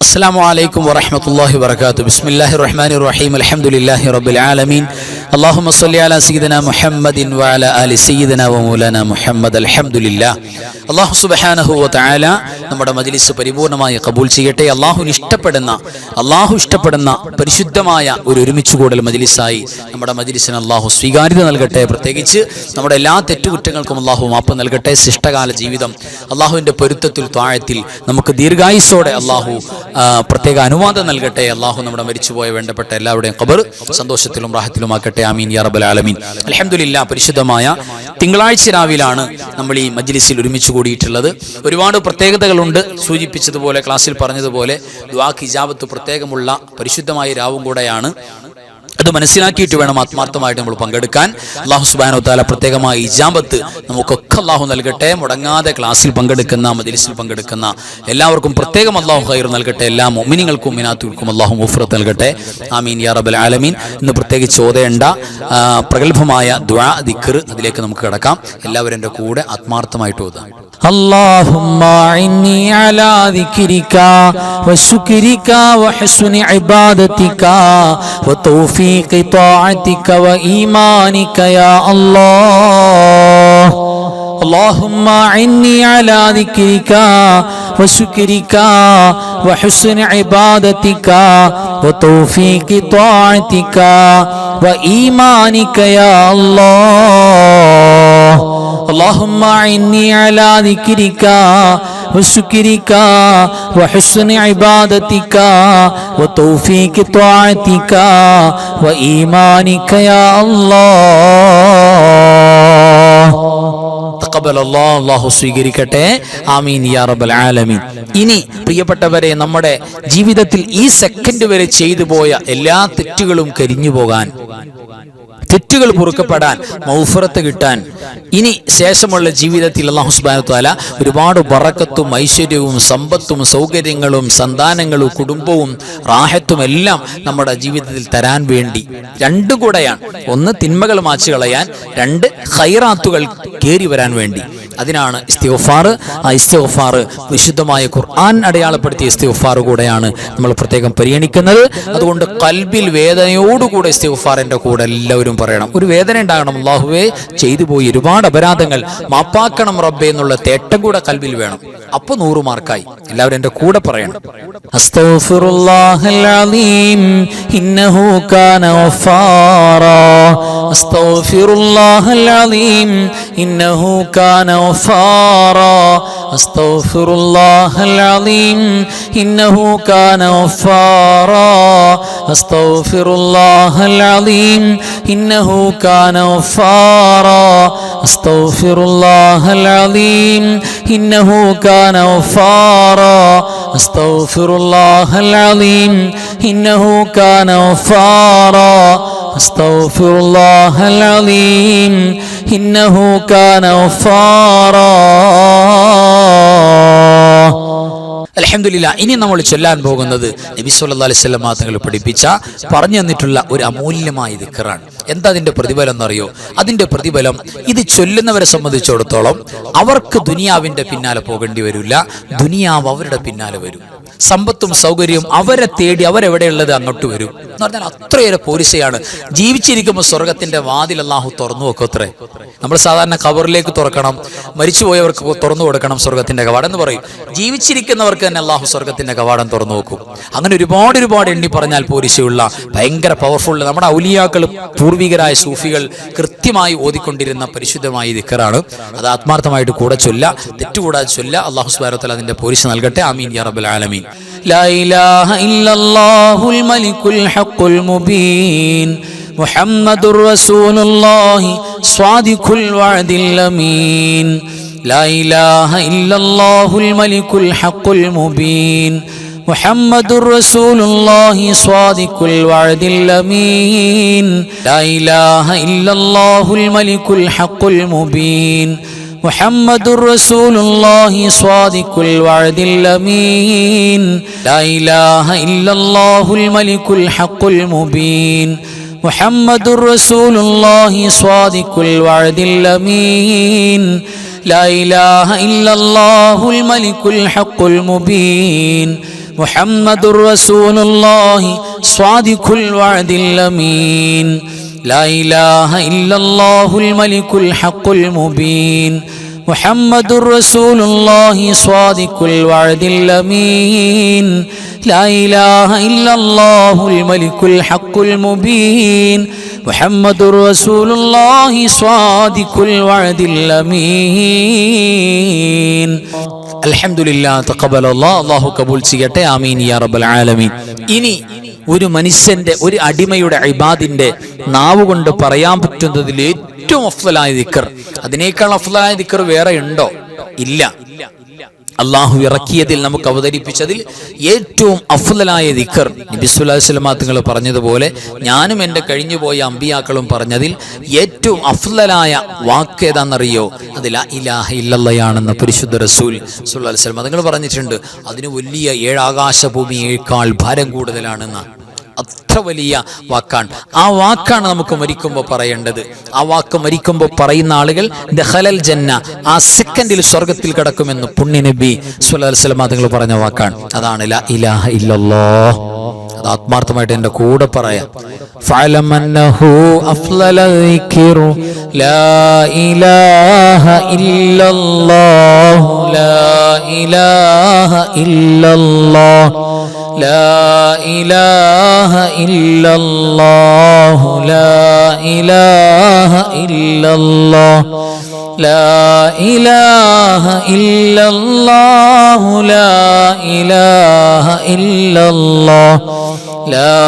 السلام عليكم ورحمة الله وبركاته. بسم الله الرحمن الرحيم. الحمد لله رب العالمين. اللهم صل على سيدنا محمد وعلى آل سيدنا ومولانا محمد. الحمد لله. അല്ലാഹു സുബ്ഹാനഹു വ തആല നമ്മുടെ മജ്ലിസ് പരിപൂർണമായി ഖബൂൽ ചെയ്യട്ടെ. അല്ലാഹു ഇഷ്ടപ്പെടുന്ന പരിശുദ്ധമായ ഒരു ഒരുമിച്ച് കൂടൽ മജ്ലിസായി നമ്മുടെ മജ്ലിസിന് അല്ലാഹു സ്വീകാര്യത നൽകട്ടെ. പ്രത്യേകിച്ച് നമ്മുടെ എല്ലാ തെറ്റുകുറ്റങ്ങൾക്കും അല്ലാഹു മാപ്പ് നൽകട്ടെ. ശിഷ്ടകാല ജീവിതം അല്ലാഹുവിന്റെ പൊരുത്തത്തിൽ ത്വാഅത്തിൽ നമുക്ക് ദീർഘായുസ്സോടെ അല്ലാഹു പ്രത്യേക അനുവാദം നൽകട്ടെ. അല്ലാഹു നമ്മുടെ മരിച്ചുപോയ വേണ്ടപ്പെട്ട എല്ലാവരുടെയും ഖബർ സന്തോഷത്തിലും റാഹത്തിലുമാക്കട്ടെ. ആമീൻ യാ റബ്ബൽ ആലമീൻ. അൽഹംദുലില്ലാഹ്. പരിശുദ്ധമായ തിങ്കളാഴ്ച രാവിലാണ് നമ്മൾ ഈ മജ്ലിസിൽ ഒരുമിച്ച് കൂടിയിട്ടുള്ളത്. ഒരുപാട് പ്രത്യേകതകളുണ്ട്. സൂചിപ്പിച്ചതുപോലെ, ക്ലാസ്സിൽ പറഞ്ഞതുപോലെ ദുആക്ക് ഇജാബത്ത് പ്രത്യേകമുള്ള പരിശുദ്ധമായ രാവും കൂടെയാണ്. അത് മനസ്സിലാക്കിയിട്ട് വേണം ആത്മാർത്ഥമായിട്ട് നമ്മൾ പങ്കെടുക്കാൻ. അല്ലാഹു സുബ്ഹാനഹു വ തആല പ്രത്യേകമായി ഇജാബത്ത് നമുക്കൊക്കെ അല്ലാഹു നൽകട്ടെ. മുടങ്ങാതെ ക്ലാസ്സിൽ പങ്കെടുക്കുന്ന, മജ്ലിസിൽ പങ്കെടുക്കുന്ന എല്ലാവർക്കും പ്രത്യേകം അല്ലാഹു ഖൈർ നൽകട്ടെ. എല്ലാ മുഅ്മിനീങ്ങൾക്കും മുഅ്മിനാത്തുകൾക്കും അല്ലാഹു മഗ്ഫിറത്ത് നൽകട്ടെ. ആമീൻ യാ റബ്ബൽ ആലമീൻ. ഇന്ന് പ്രത്യേകിച്ച് ഓതേണ്ട പ്രഗൽഭമായ ദുആ, ദിക്ർ, അതിലേക്ക് നമുക്ക് കടക്കാം. എല്ലാവരും എൻ്റെ കൂടെ ആത്മാർത്ഥമായിട്ട് ഓതാം. اللهم أعني على ذكرك وشكرك وحسن عبادتك وتوفيق طاعتك وإيمانك يا الله. اللهم أعني على ذكرك وشكرك وحسن عبادتك وتوفيق طاعتك وإيمانك يا الله. اللهم أعني على ذكرك وشكرك وحسن عبادتك وتوفيق طاعتك وإيمانك يا الله. തഖബ്ബൽ അല്ലാഹു സ്വീകരിക്കട്ടെ. ആമീൻ യാ റബ്ബൽ ആലമീൻ. ഇനി പ്രിയപ്പെട്ടവരെ, നമ്മുടെ ജീവിതത്തിൽ ഈ സെക്കൻഡ് വരെ ചെയ്തു പോയ എല്ലാ തെറ്റുകളും കരിഞ്ഞു പോകാൻ, തെറ്റുകൾ പൊറുക്കപ്പെടാൻ, മഗ്ഫിറത്ത് കിട്ടാൻ, ഇനി ശേഷമുള്ള ജീവിതത്തിൽ അല്ലാഹു സുബ്ഹാനഹു വ തആല ഒരുപാട് ബറക്കത്തും ഐശ്വര്യവും സമ്പത്തും സൗകര്യങ്ങളും സന്താനങ്ങളും കുടുംബവും റാഹത്തും എല്ലാം നമ്മുടെ ജീവിതത്തിൽ തരാൻ വേണ്ടി രണ്ടും കൂടെയാണ്. ഒന്ന് തിന്മകൾ മാച്ചു കളയാൻ, രണ്ട് ഖൈറാത്തുകൾ കേറി വരാൻ വേണ്ടി. അതിനാണ് ഇസ്തിഗ്ഫാർ. ആ ഇസ്തിഗ്ഫാർ വിശുദ്ധമായ ഖുർആൻ അടയാളപ്പെടുത്തിയ ഇസ്തിഗ്ഫാർ കൂടെയാണ് നമ്മൾ പ്രത്യേകം പരിഗണിക്കുന്നത്. അതുകൊണ്ട് ഖൽബിൽ വേദനയോടുകൂടെ ഇസ്തിഗ്ഫാറിന്റെ കൂടെ എല്ലാവരും പറയണം. ഒരു വേദന ഉണ്ടാകണം. അല്ലാഹുവേ, ചെയ്തു പോയി ഒരുപാട് അപരാധങ്ങൾ, മാപ്പാക്കണം റബ്ബേ എന്നുള്ള തേട്ടം കൂടെ ഖൽബിൽ വേണം. അപ്പൊ 100 മാർക്കായി. എല്ലാവരും എൻ്റെ കൂടെ പറയണം. അസ്തഗ്ഫിറുല്ലാഹൽ അലീം ഇന്നഹു കാന ഗഫാറാ. അസ്തഗ്ഫിറുല്ലാഹൽ അലീം ഇന്നഹു കാന غفارا. أستغفر الله العظيم إنه كان غفارا. أستغفر الله العظيم إنه كان غفارا. أستغفر الله العظيم إنه كان غفارا. أستغفر الله العظيم إنه كان غفارا. أستغفر الله العظيم إنه كان غفارا. അൽഹംദുലില്ലാഹ്. ഇനി നമ്മൾ ചൊല്ലാൻ പോകുന്നത് നബി സല്ലല്ലാഹു അലൈഹി വസല്ലം തങ്ങൾ പഠിപ്പിച്ച, പറഞ്ഞു തന്നിട്ടുള്ള ഒരു അമൂല്യമായ ദിക്റാണ്. എന്താ അതിന്റെ പ്രതിഫലം എന്നറിയോ? അതിന്റെ പ്രതിഫലം, ഇത് ചൊല്ലുന്നവരെ സംബന്ധിച്ചിടത്തോളം അവർക്ക് ദുനിയാവിന്റെ പിന്നാലെ പോകേണ്ടി വരില്ല, ദുനിയാവ് അവരുടെ പിന്നാലെ വരും. സമ്പത്തും സൗകര്യവും അവരെ തേടി, അവരെവിടെയുള്ളത് അങ്ങോട്ട് വരും എന്ന് പറഞ്ഞാൽ അത്രയേറെ പോരിശയാണ്. ജീവിച്ചിരിക്കുമ്പോൾ സ്വർഗത്തിന്റെ വാതിൽ അല്ലാഹു തുറന്നു വെക്കത്രേ. നമ്മൾ സാധാരണ ഖബറിലേക്ക് തുറക്കണം, മരിച്ചുപോയവർക്ക് തുറന്നു കൊടുക്കണം സ്വർഗത്തിന്റെ കവാടം എന്ന് പറയും. ജീവിച്ചിരിക്കുന്നവർക്ക് തന്നെ അല്ലാഹു സ്വർഗത്തിന്റെ കവാടം തുറന്നു വെക്കും. അങ്ങനെ ഒരുപാട് എണ്ണി പറഞ്ഞാൽ പോരിശയുള്ള ഭയങ്കര പവർഫുൾ, നമ്മുടെ ഔലിയാക്കൾ, പൂർവികരായ സൂഫികൾ കൃത്യമായി ഓതിക്കൊണ്ടിരുന്ന പരിശുദ്ധമായ ദിക്റാണ്. അത് ആത്മാർത്ഥമായിട്ട് കൂടെ ചൊല്ല, തെറ്റുകൂടാതെ ചൊല്ല. അല്ലാഹു സുബ്ഹാനഹു വ തആല അതിന്റെ പോരിശ നൽകട്ടെ. ആമീൻ യാ റബ്ബൽ ആലമീൻ. ലാ ഇലാഹ ഇല്ലല്ലാഹുൽ മലിക്കുൽ ഹഖുൽ മുബീൻ മുഹമ്മദുർ റസൂലുള്ളാഹി സ്വാദിഖുൽ വഅദിൽ അമീൻ. لا إله إلا الله الملك الحق المبين محمد رسول الله صادق الوعد الأمين. لا إله إلا الله الملك الحق المبين محمد رسول الله صادق الوعد الأمين. لا إله إلا الله الملك الحق المبين محمد رسول الله صادق الوعد الأمين. لا إله إلا الله الملك الحق المبين മുഹമ്മദുർ റസൂലുള്ളാഹി സ്വാദിഖുൽ വഅദിൽ അമീൻ ലാ ഇലാഹ ഇല്ലല്ലാഹുൽ മലിക്കുൽ ഹഖുൽ മുബീൻ മുഹമ്മദുർ റസൂലുള്ളാഹി സ്വാദിഖുൽ വഅദിൽ അമീൻ ലാ ഇലാഹ ഇല്ലല്ലാഹുൽ മലിക്കുൽ ഹഖുൽ മുബീൻ മുഹമ്മദുർ റസൂലുള്ളാഹി സ്വാദിഖുൽ വഅദിൽ അമീൻ. അൽഹംദുലില്ലാഹ് തഖബ്ബലല്ലാഹ്. അല്ലാഹു കബൂൽ ചെയ്യട്ടെ. ആമീൻ യാ റബ്ബൽ ആലമീൻ. ഇനി ഒരു മനുഷ്യന്റെ, ഒരു അടിമയുടെ ഇബാദിന്റെ നാവ് കൊണ്ട് പറയാൻ പറ്റുന്നതിൽ ഏറ്റവും അഫ്ളലായ ദിക്ർ, അതിനേക്കാൾ അഫ്ളലായ ദിക്ർ വേറെ ഉണ്ടോ? ഇല്ല. അള്ളാഹു ഇറക്കിയതിൽ നമുക്ക് അവതരിപ്പിച്ചതിൽ ഏറ്റവും അഫ്ളലായ ദിക്ർ നബി സല്ലല്ലാഹു അലൈഹി വസല്ലം തങ്ങൾ പറഞ്ഞതുപോലെ ഞാനും എൻ്റെ കഴിഞ്ഞുപോയ അമ്പിയാക്കളും പറഞ്ഞതിൽ ഏറ്റവും അഫ്ളലായ വാക്ക് ഏതാണെന്നറിയോ? അത് ലാ ഇലാഹ ഇല്ലല്ലാഹയാണെന്ന് പരിശുദ്ധ റസൂൽ സല്ലല്ലാഹു അലൈഹി വസല്ലം തങ്ങൾ പറഞ്ഞിട്ടുണ്ട്. അതിന് വലിയ 7 ആകാശഭൂമിയേക്കാൾ ഭാരം കൂടുതലാണെന്ന്. അത്ര വലിയ വാക്കാണ്. ആ വാക്കാണ് നമുക്ക് മരിക്കുമ്പോൾ പറയേണ്ടത്. ആ വാക്ക് മരിക്കുമ്പോൾ പറയുന്ന ആളുകൾ ദഖലൽ ജന്ന, ആ സെക്കൻഡിൽ സ്വർഗത്തിൽ കിടക്കുമെന്ന് പുണ്യ നബി സല്ലല്ലാഹു അലൈഹി വസല്ലം തങ്ങൾ പറഞ്ഞ വാക്കാണ്. അതാണ് ലാ ഇലാഹ ഇല്ലല്ലാഹ്. അത് ആത്മാർത്ഥമായിട്ട് എൻ്റെ കൂടെ പറയാം. ഫഅലം അന്നഹു അഫ്ളല ദിക്റു ലാ ഇലാഹ ഇല്ലല്ലാഹ് ലാ ഇലാഹ ഇല്ലല്ലാഹ് لا إله إلا الله لا إله إلا الله لا إله إلا الله لا إله إلا الله لا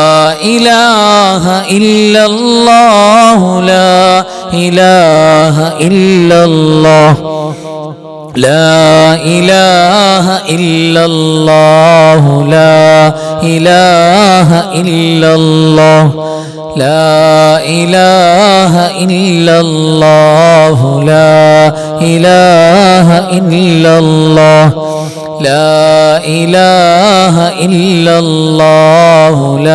إله إلا الله لا إله إلا الله لا إله إلا الله لا إله إلا الله لا إله إلا الله لا إله إلا الله لا إله إلا الله لا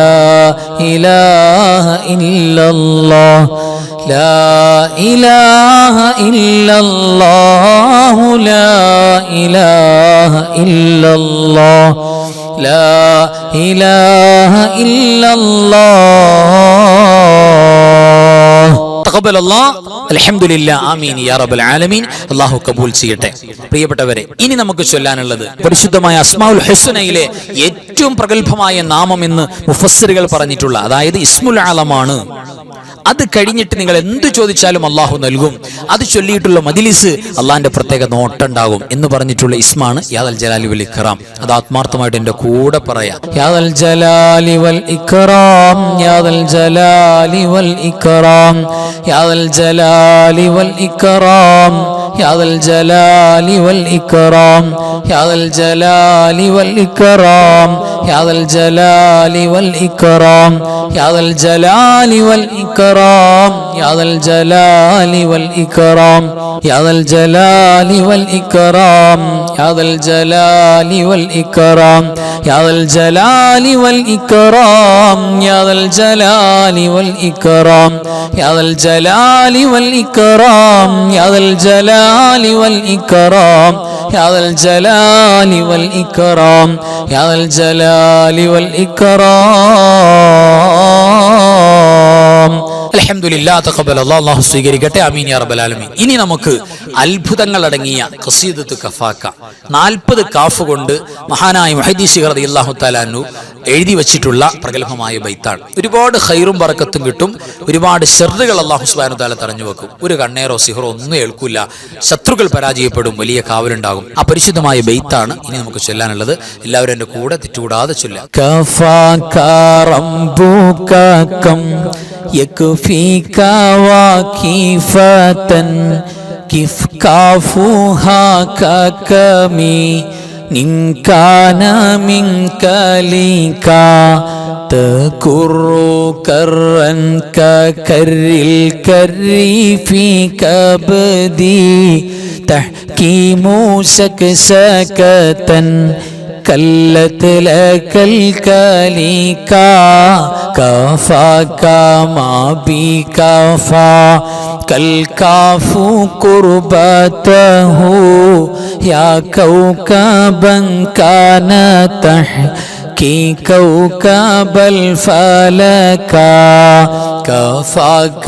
إله إلا الله لا إله إلا الله لا إله إلا الله لا إله إلا الله. تقبل الله. അൽഹംദുലില്ലാ. ആമീൻ യാ റബ്ബൽ ആലമീൻ. അല്ലാഹു കബൂൽ ചെയ്യട്ടെ. പ്രിയപ്പെട്ടവരെ, ഇനി നമുക്ക് ചൊല്ലാനുള്ളത് പരിശുദ്ധമായ അസ്മാഉൽ ഹുസ്നയിലെ ഏറ്റവും പ്രഗൽഭമായ നാമം എന്ന് മുഫസ്സിറുകൾ പറഞ്ഞിട്ടുള്ള, അതായത് ഇസ്മുൽ ആലമാണ്. അത് കഴിഞ്ഞിട്ട് നിങ്ങൾ എന്ത് ചോദിച്ചാലും അള്ളാഹു നൽകും. അത് ചൊല്ലിയിട്ടുള്ള മജ്ലിസ് അള്ളാഹിന്റെ പ്രത്യേക നോട്ടുണ്ടാകും എന്ന് പറഞ്ഞിട്ടുള്ള ഇസ്മാണ് യാദൽ ജലാലി വൽ ഇക്റാം. അത് ആത്മാർത്ഥമായിട്ട് എൻ്റെ കൂടെ പറയാം. യാദൽ ജലാലി വൽ ഇക്റാം യാദൽ ജലാലി വൽ ഇക്റാം യാദൽ ജലാലി വൽ ഇക്റാം യാദൽ ജലാലി വൽ ഇക്റാം യാദൽ ജലാലി വൽ ഇക്റാം യാദൽ ജലാലി വൽ ഇക്റാം യാദൽ ജലാലി വൽ ഇക്റാം യാദൽ ജലാലി വൽ ഇക്റാം യാദൽ ജലാലി വൽ ഇക്റാം യാദൽ ജലാലി വൽ ഇക്റാം യാദൽ ജലാലി വൽ ഇക്റാം യാദൽ ജലാലി വൽ ഇക്റാം യാദൽ ജലാലി വൽ ഇക്റാം യാദൽ ജലാലി വൽ ഇക്റാം യാദൽ ജലാലി വൽ ഇക്റാം യാദൽ ജലാലി വൽ ഇക്റാം. അൽഹംദുലില്ലാഹ് തഖബ്ബലല്ലാഹ്. അല്ലാഹു സ്വീകരിക്കട്ടെ. ആമീൻ യാ റബ്ബൽ ആലമീൻ. ഇനി നമുക്ക് അത്ഭുതങ്ങൾ അടങ്ങിയ ഖസീദത്തു കഫാക്ക 40 കാഫ് കൊണ്ട് മഹാനായ മുഹദ്ദിസ് ശിഖർ റളിയല്ലാഹു തആല അൻഹു എഴുതി വെച്ചിട്ടുള്ള പ്രഗൽഭമായ ബൈത്താണ്. ഒരുപാട് ഖൈറും ബറക്കത്തും കിട്ടും. ഒരുപാട് ശർറുകൾ അല്ലാഹു സുബ്ഹാനഹു തആല തടഞ്ഞു വെക്കും. ഒരു കണ്ണേറോ സിഹറോ ഒന്നും ഏൽക്കില്ല. ശത്രുക്കൾ പരാജയപ്പെടും. വലിയ കാവലുണ്ടാകും. ആ പരിശുദ്ധമായ ബൈത്താണ് ഇനി നമുക്ക് ചൊല്ലാനുള്ളത്. എല്ലാവരും എൻ്റെ കൂടെ തെറ്റുകൂടാതെ ചൊല്ലാം. കഫാക റബ്ബുക കം യക്ഫീക വഖീഫതൻ കിഫ് കാഫുഹാ കകമി നിൻകാന മിൻകലിക തകുറു കറൻ കകരിൽ കരി ഫീ കബദി തഹ്കീമു സകസകതൻ كلت لك الكليكا كفاك ما بكفى كالكاف قربته يا كوكبا كان تحكي كوكب الفلكا كفاك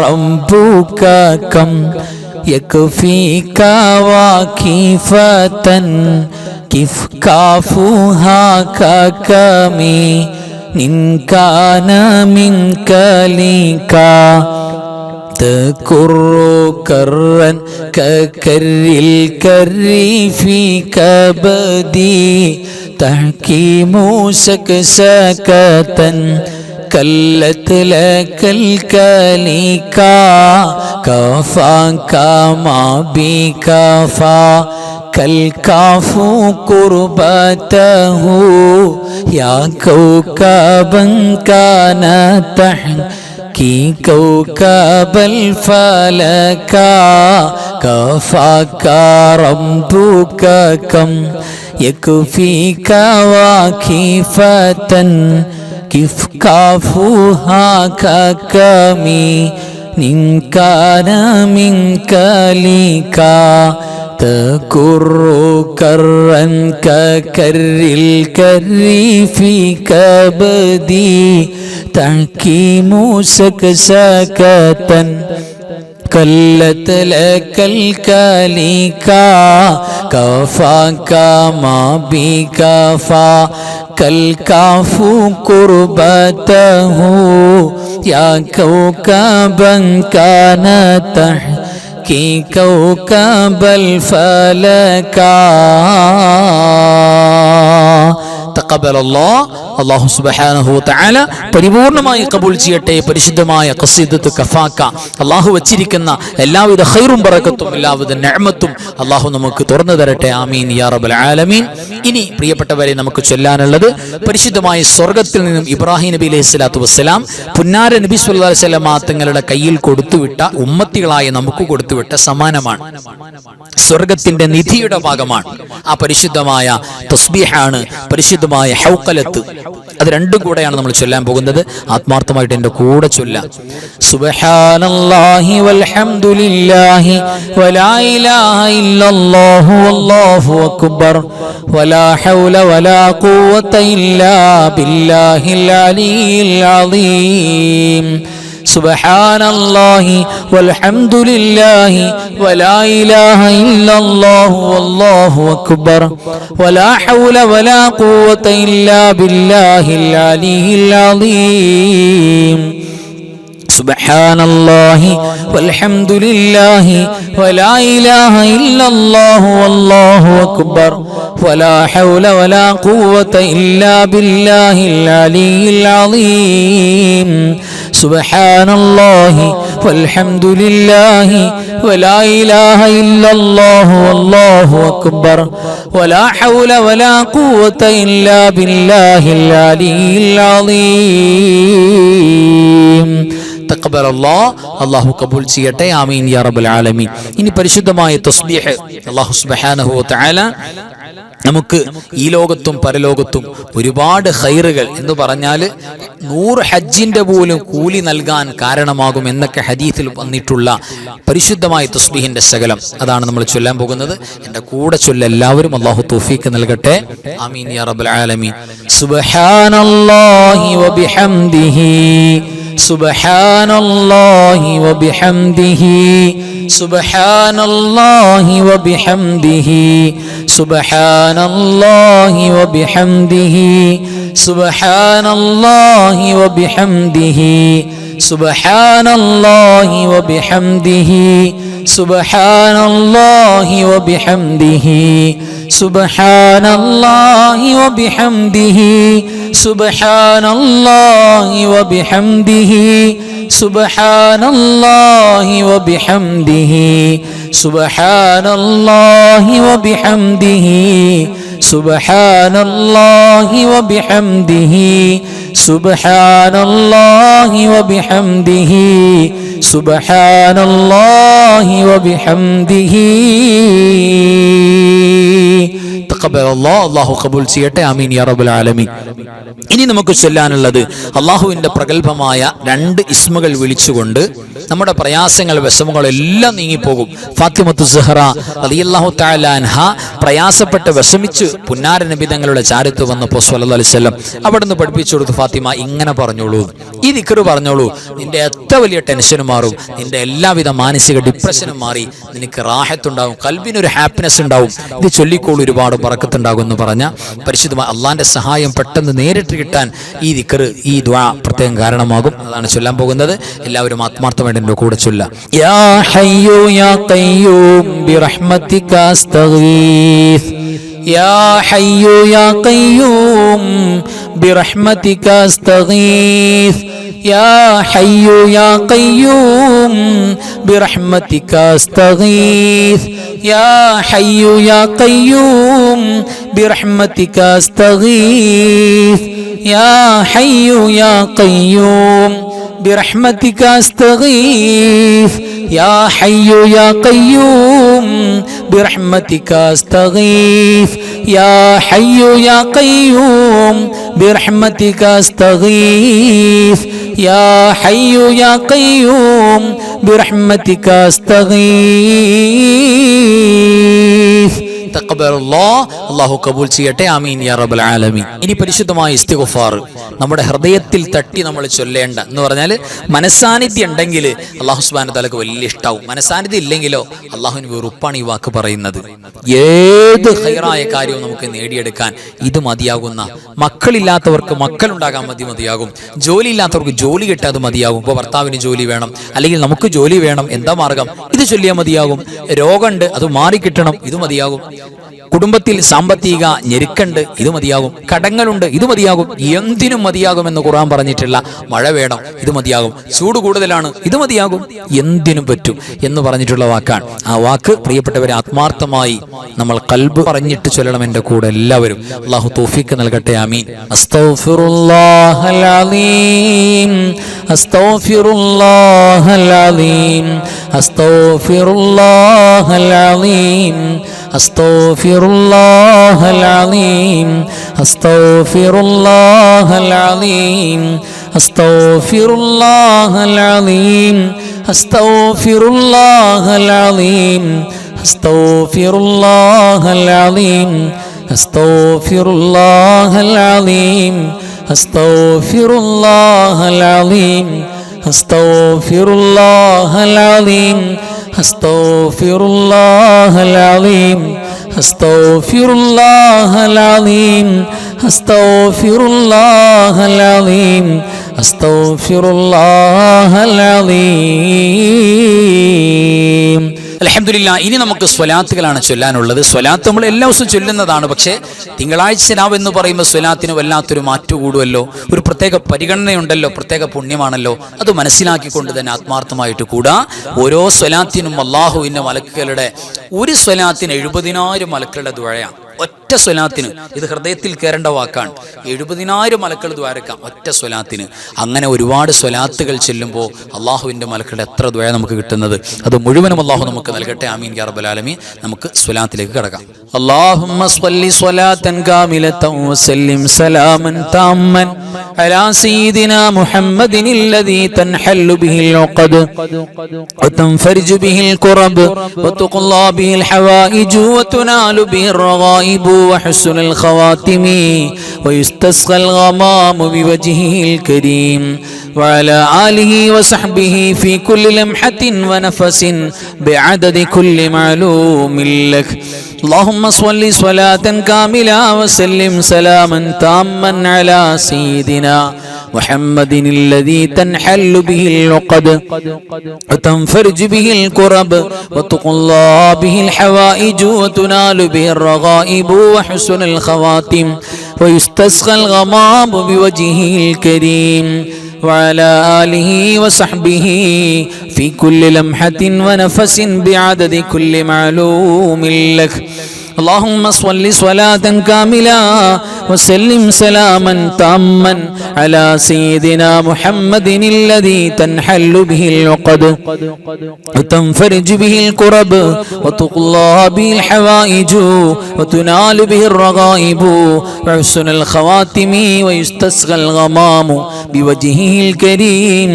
ربك كم يكفيك واكفة كيف كافها ككمي إن كان منك ليكا تكر كرا ككر الكر في كبدي تحكيم سكسكة كلت لك الكليكا كفاك ما بكفى كالكاف قربته يا كوكبا كان تحكي كوكب الفلكا كفاك ربك كم يكفيك واكفة كيف كافها ككمي إن كان منك ليكا تكر كرا ككر الكر في كبدي تحكيم سكسكة كلت لك الكليكا كفاك ما بكفى كالكاف قربته يا كوكبا كان تحكي كوكب الفلكا അല്ലാഹു സുബ്ഹാനഹു വ തആല പരിപൂർണമായി ഖബൂൽ ചെയ്യട്ടെ. പരിശുദ്ധമായ ഖസീദത്ത് കഫാക്ക അല്ലാഹു വച്ചിരിക്കുന്ന എല്ലാവിധ ഖൈറും ബറക്കത്തും എല്ലാവിധ നിഅമത്തും അല്ലാഹു നമുക്ക് തുറന്നു തരട്ടെ. ആമീൻ യാ റബ്ബൽ ആലമീൻ. ഇനി പ്രിയപ്പെട്ടവരെ നമുക്ക് ചൊല്ലാനുള്ളത് പരിശുദ്ധമായ സ്വർഗ്ഗത്തിൽ നിന്നും ഇബ്രാഹിം നബി അലൈഹിസ്സലാത്തു വസ്സലാം പുന്നാര നബി സ്വല്ലല്ലാഹു അലൈഹി വസല്ലം തങ്ങളുടെ കയ്യിൽ കൊടുത്തുവിട്ട ഉമ്മത്തികളായ നമുക്ക് കൊടുത്തുവിട്ട സമ്മാനമാണ്. സ്വർഗ്ഗത്തിന്റെ നിധിയുടെ ഭാഗമാണ്. ആ പരിശുദ്ധമായ തസ്ബീഹാണ് പരിശുദ്ധമായ ഹൗഖലത്ത്. അത് രണ്ടും കൂടെയാണ് നമ്മൾ ചൊല്ലാൻ പോകുന്നത്. ആത്മാർത്ഥമായിട്ട് എൻ്റെ കൂടെ ചൊല്ലാം. സുബ്ഹാനല്ലാഹി വൽഹംദുലില്ലാഹി വലാ ഇലാഹ ഇല്ലല്ലാഹു വല്ലാഹു അക്ബർ വലാ ഹൗല വലാ ഖുവത ഇല്ലാ ബില്ലാഹിൽ അലിയിൽ അളീം. സുബ്ഹാനല്ലാഹി വൽഹംദുലില്ലാഹി വലാ ഇലാഹ ഇല്ലല്ലാഹു വല്ലാഹു അക്ബർ വലാ ഹൗല വലാ ഖുവത ഇല്ലാ ബില്ലാഹിൽ അലിയിൽ അളീം. സുബ്ഹാനല്ലാഹി വൽഹംദുലില്ലാഹി വലാ ഇലാഹ ഇല്ലല്ലാഹു വല്ലാഹു അക്ബർ വലാ ഹൗല വലാ ഖുവത ഇല്ലാ ബില്ലാഹിൽ അലിയിൽ അളീം. സുബ്ഹാനല്ലാഹി വൽഹംദുലില്ലാഹി വലാ ഇലാഹ ഇല്ലല്ലാഹു വല്ലാഹു അക്ബർ വലാ ഹൗല വലാ ഖുവത ഇല്ലാ ബില്ലാഹിൽ അലിയിൽ അളീം. അല്ലാഹു കബൂൽ ചെയ്യട്ടെ. ആമീൻ യാ റബ്ബൽ ആലമീൻ. ഇനി പരിശുദ്ധമായ തസ്ബീഹ് അല്ലാഹു സുബ്ഹാനഹു വ തആല നമുക്ക് ഈ ലോകത്തും പരലോകത്തും ഒരുപാട് ഖൈറുകൾ എന്ന് പറഞ്ഞാൽ 100 ഹജ്ജിന്റെ പോലും കൂലി നൽകാൻ കാരണമാകും എന്നൊക്കെ ഹദീസിൽ വന്നിട്ടുള്ള പരിശുദ്ധമായ തസ്ബീഹിന്റെ ശകലം അതാണ് നമ്മൾ ചൊല്ലാൻ പോകുന്നത്. എൻ്റെ കൂടെ ചൊല്ല എല്ലാവരും. അല്ലാഹു തൗഫീഖ് നൽകട്ടെ. ആമീൻ യാ റബ്ബൽ ആലമീൻ. സുബ്ഹാനല്ലാഹി വബിഹംദിഹി സുബ്ഹാനല്ലാഹി വബിഹംദിഹി സുബ്ഹാനല്ലാഹി വബിഹംദിഹി സുബ്ഹാനല്ലാഹി വബിഹംദിഹി സുബ്ഹാനല്ലാഹി വബിഹംദിഹി സുബ്ഹാനല്ലാഹി വബിഹംദിഹി സുബ്ഹാനല്ലാഹി വബിഹംദിഹി സുബ്ഹാനല്ലാഹി വബിഹംദിഹി സുബ്ഹാനല്ലാഹി വബിഹംദിഹി സുബ്ഹാനല്ലാഹി വബിഹംദിഹി സുബ്ഹാനല്ലാഹി വബിഹംദിഹി സുബ്ഹാനല്ലാഹി വബിഹംദിഹി സുബ്ഹാനല്ലാഹി വബിഹംദിഹി സുബ്ഹാനല്ലാഹി വബിഹംദിഹി. അല്ലാഹു ഖബൂൽ ചെയ്യട്ടെ. ആമീൻ യാ റബ്ബൽ ആലമീൻ. ഇനി നമുക്ക് ചൊല്ലാനുള്ളത് അള്ളാഹുവിന്റെ പ്രഗൽഭമായ 2 ഇസ്മുകൾ വിളിച്ചുകൊണ്ട് നമ്മുടെ പ്രയാസങ്ങൾ വിഷമങ്ങൾ എല്ലാം നീങ്ങിപ്പോകും. ഫാത്തിമത്തു സുഹറ റളിയല്ലാഹു തആല അൻഹ പ്രയാസപ്പെട്ട് വിഷമിച്ച് പുന്നാര നബി തങ്ങളുടെ ചാരത്ത് വന്നപ്പോൾ സ്വല്ലല്ലാഹു അലൈഹി വസല്ലം അവിടുന്ന് പഠിപ്പിച്ചു കൊടുത്തു, ഫാത്തിമ ഇങ്ങനെ പറഞ്ഞോളൂ, ഈ ദിക്ർ പറഞ്ഞോളൂ, നിന്റെ എത്ര വലിയ ടെൻഷനും മാറും, നിന്റെ എല്ലാവിധ മാനസിക ഡിപ്രഷനും മാറി, നിനക്ക് റാഹത്തുണ്ടാവും, കൽബിനൊരു ഹാപ്പിനെസ് ഉണ്ടാവും, ഇത് ചൊല്ലിക്കോളൂ, ഒരുപാട് ബറക്കത്തുണ്ടാകും എന്ന് പറഞ്ഞ പരിശുദ്ധമായ അള്ളാന്റെ സഹായം പെട്ടെന്ന് നേരിട്ട് കിട്ടാൻ ഈ ദിക്ർ, ഈ ദുആ പ്രത്യേകം കാരണമാകും. അതാണ് ചൊല്ലാൻ പോകുന്നത്. എല്ലാവരും ആത്മാർത്ഥമായിട്ട് എൻ്റെ കൂടെ ചൊല്ലാം. യാ ഹയ്യു യാ ഖയ്യൂം ബിറഹ്മതിക അസ്തഗീസ് യാ ഹയ്യു യാ ഖയ്യൂം ബിറഹ്മതിക അസ്തഗീസ് യാ ഹയ്യു യാ ഖയ്യൂം ബിറഹ്മതിക അസ്തഗീസ് യാ ഹയ്യു യാ ഖയ്യൂം ബിറഹ്മതിക അസ്തഗീസ് യാ ഹയ്യു യാ ഖയ്യൂം برحمتك استغيث يا حي يا قيوم برحمتك استغيث يا حي يا قيوم برحمتك استغيث يا حي يا قيوم برحمتك استغيث. അല്ലാഹു കബൂൽ ചെയ്യട്ടെ. ആമീൻ യാ റബ്ബൽ ആലമീൻ. ഇനി പരിശുദ്ധമായ ഇസ്തിഗ്ഫാർ നമ്മുടെ ഹൃദയത്തിൽ തട്ടി നമ്മൾ ചൊല്ലേണ്ട എന്ന് പറഞ്ഞാൽ മനസാന്നിധ്യം ഉണ്ടെങ്കിൽ അല്ലാഹു സുബ്ഹാനഹു തആലക്ക് വലിയ ഇഷ്ടാവും. മനസാന്നിധ്യം ഇല്ലെങ്കിലോ അല്ലാഹുവിന് വെറുപ്പാണ് ഈ വാക്ക് പറയുന്നത്. ഏത് ഖൈറായ കാര്യവും നമുക്ക് നേടിയെടുക്കാൻ ഇത് മതിയാകുന്ന, മക്കളില്ലാത്തവർക്ക് മക്കളുണ്ടാകാൻ മതിയാകും, ജോലി ഇല്ലാത്തവർക്ക് ജോലി കിട്ടാതെ മതിയാകും. ഇപ്പോൾ ഭർത്താവിന് ജോലി വേണം, അല്ലെങ്കിൽ നമുക്ക് ജോലി വേണം, എന്താ മാർഗം? ഇത് ചൊല്ലിയാൽ മതിയാകും. രോഗമുണ്ട്, അത് മാറിക്കിട്ടണം, ഇത് മതിയാകും. കുടുംബത്തിൽ സാമ്പത്തിക ഞെരുക്കുണ്ട്, ഇത് മതിയാകും. കടങ്ങളുണ്ട്, ഇത് മതിയാകും. എന്തിനും മതിയാകുമെന്ന് ഖുർആൻ പറഞ്ഞിട്ടില്ല. മഴ വേണം, ഇത് മതിയാകും. ചൂട് കൂടുതലാണ്, ഇത് മതിയാകും. എന്തിനും പറ്റും എന്ന് പറഞ്ഞിട്ടുള്ള വാക്കാണ്. ആ വാക്ക് പ്രിയപ്പെട്ടവരെ ആത്മാർത്ഥമായി നമ്മൾ ഖൽബ് പറഞ്ഞിട്ട് ചൊല്ലണം. എൻ്റെ കൂടെ എല്ലാവരും. അല്ലാഹു തൗഫീഖ് നൽകട്ടെ. ആമീൻ. അസ്തഗ്ഫിറുല്ലാഹൽ അലീം അസ്തഗ്ഫിറുല്ലാഹൽ അലീം അസ്തഗ്ഫിറുല്ലാഹൽ അലീം അസ്തഗ്ഫിറുല്ലാഹൽ അലീം അസ്തഗ്ഫിറുല്ലാഹൽ അലീം അസ്തഗ്ഫിറുല്ലാഹൽ അലീം അസ്തഗ്ഫിറുല്ലാഹൽ അലീം അസ്തഗ്ഫിറുല്ലാഹൽ അലീം അസ്തഗ്ഫിറുല്ലാഹൽ അലീം അസ്തഗ്ഫിറുല്ലാഹൽ അലീം അസ്തഗ്ഫിറുല്ലാഹൽ അലീം അസ്തഗ്ഫിറുല്ലാഹൽ അലീം അസ്തഗ്ഫിറുല്ലാഹൽ അലീം അസ്തഗ്ഫിറുല്ലാഹൽ അലീം അസ്തഗ്ഫിറുല്ലാഹൽ അലീം. അൽഹംദുലില്ലാഹ്. ഇനി നമുക്ക് സ്വലാത്തുകളാണ് ചൊല്ലാനുള്ളത്. സ്വലാത്ത് നമ്മൾ എല്ലാ ദിവസവും ചൊല്ലുന്നതാണ്. പക്ഷേ തിങ്കളാഴ്ച രാവ് എന്ന് പറയുമ്പോൾ സ്വലാത്തിന് വല്ലാത്തൊരു മാറ്റു കൂടുമല്ലോ, ഒരു പ്രത്യേക പരിഗണനയുണ്ടല്ലോ, പ്രത്യേക പുണ്യമാണല്ലോ. അത് മനസ്സിലാക്കിക്കൊണ്ട് തന്നെ ആത്മാർത്ഥമായിട്ട് കൂടാ. ഓരോ സ്വലാത്തിനും അല്ലാഹുവിൻ്റെ മലക്കുകളുടെ, ഒരു സ്വലാത്തിന് 70,000 മലക്കുകളുടെ ദുആയാണ്. ഒറ്റ സ്വലാത്തിന്. ഇത് ഹൃദയത്തിൽ കയറേണ്ട വാക്കാണ്. 70,000 മലക്കൾ ദ്വാരക്കാം ഒറ്റ സ്വലാത്തിന്. അങ്ങനെ ഒരുപാട് സ്വലാത്തുകൾ ചെല്ലുമ്പോൾ അള്ളാഹുവിൻ്റെ മലക്കളുടെ എത്ര ദ്വാര നമുക്ക് കിട്ടുന്നത്. അത് മുഴുവനും അള്ളാഹു നമുക്ക് നൽകട്ടെ. ആമീൻ യാ റബ്ബൽ ആലമീൻ. നമുക്ക് സ്വലാത്തിലേക്ക് കടക്കാം. അല്ലാഹുമ്മ സ്വല്ലി സ്വലാത്തൻ കാമിലതൻ വസല്ലിം സലാമൻ താമ്മൻ അലാ സയ്യിദിനാ മുഹമ്മദിനിൽ ലദീ തൻഹല്ലു ബിഹിൽ ഉഖദ് വതൻഫർജു ബിഹിൽ ഖുറബ് വതുഖ്ലാ ബിഹിൽ ഹവായിജു വതുനാലു ബിഹിർ റഗായിബ وحسن الخواتم ويستسقى الغمام بوجهه الكريم وعلى آله وصحبه في كل لمحة ونفس بعدد كل معلوم لك. اللهم صل صلاة كاملة وسلم سلاما تاما على سيدنا محمد الذي تنحل به العقد وتنفرج به الكرب وتقضى به الحوائج وتنال به الرغائب وحسن الخواتم ويستسقى الغمام بوجهه الكريم وعلى آله وصحبه في كل لمحة ونفس بعدد كل معلوم لك. اللهم صل صلاة كاملة وسلم سلاما تاما على سيدنا محمد الذي تنحل به العقد وتنفرج به الكرب وتقضى به الحوائج وتنال به الرغائب وحسن الخواتم ويستسقى الغمام بوجهه الكريم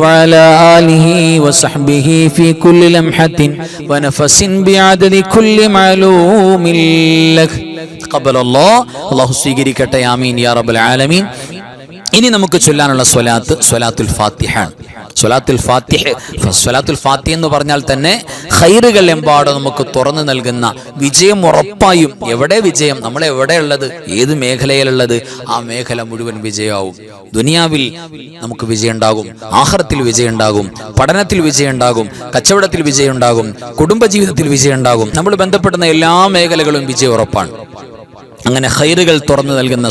وعلى آله وصحبه في كل لمحة ونفس بعدد كل معلوم لك تقبل الله الله സ്വീകരിക്കട്ടെ ആമീൻ യാ റബ്ബൽ ആലമീൻ. ഇനി നമുക്ക് ചൊല്ലാനുള്ള സ്വലാത്തുൽ ഫാത്തിഹ. സ്വലാത്തുൽ ഫാത്തിഹ എന്ന് പറഞ്ഞാൽ തന്നെ ഖൈറുകൾ എമ്പാടും നമുക്ക് തുറന്നു നൽകുന്ന വിജയം ഉറപ്പായും. എവിടെ വിജയം? നമ്മൾ എവിടെയുള്ളത്, ഏത് മേഖലയിലുള്ളത്, ആ മേഖല മുഴുവൻ വിജയമാവും. ദുനിയാവിൽ നമുക്ക് വിജയം ഉണ്ടാകും, ആഖിറത്തിൽ വിജയം ഉണ്ടാകും, പഠനത്തിൽ വിജയം ഉണ്ടാകും, കച്ചവടത്തിൽ വിജയം ഉണ്ടാകും, കുടുംബജീവിതത്തിൽ വിജയം ഉണ്ടാകും. നമ്മൾ ബന്ധപ്പെടുന്ന എല്ലാ മേഖലകളും വിജയം ഉറപ്പാണ്. അങ്ങനെ ഖൈറുകൾ തുറന്നു നൽകുന്ന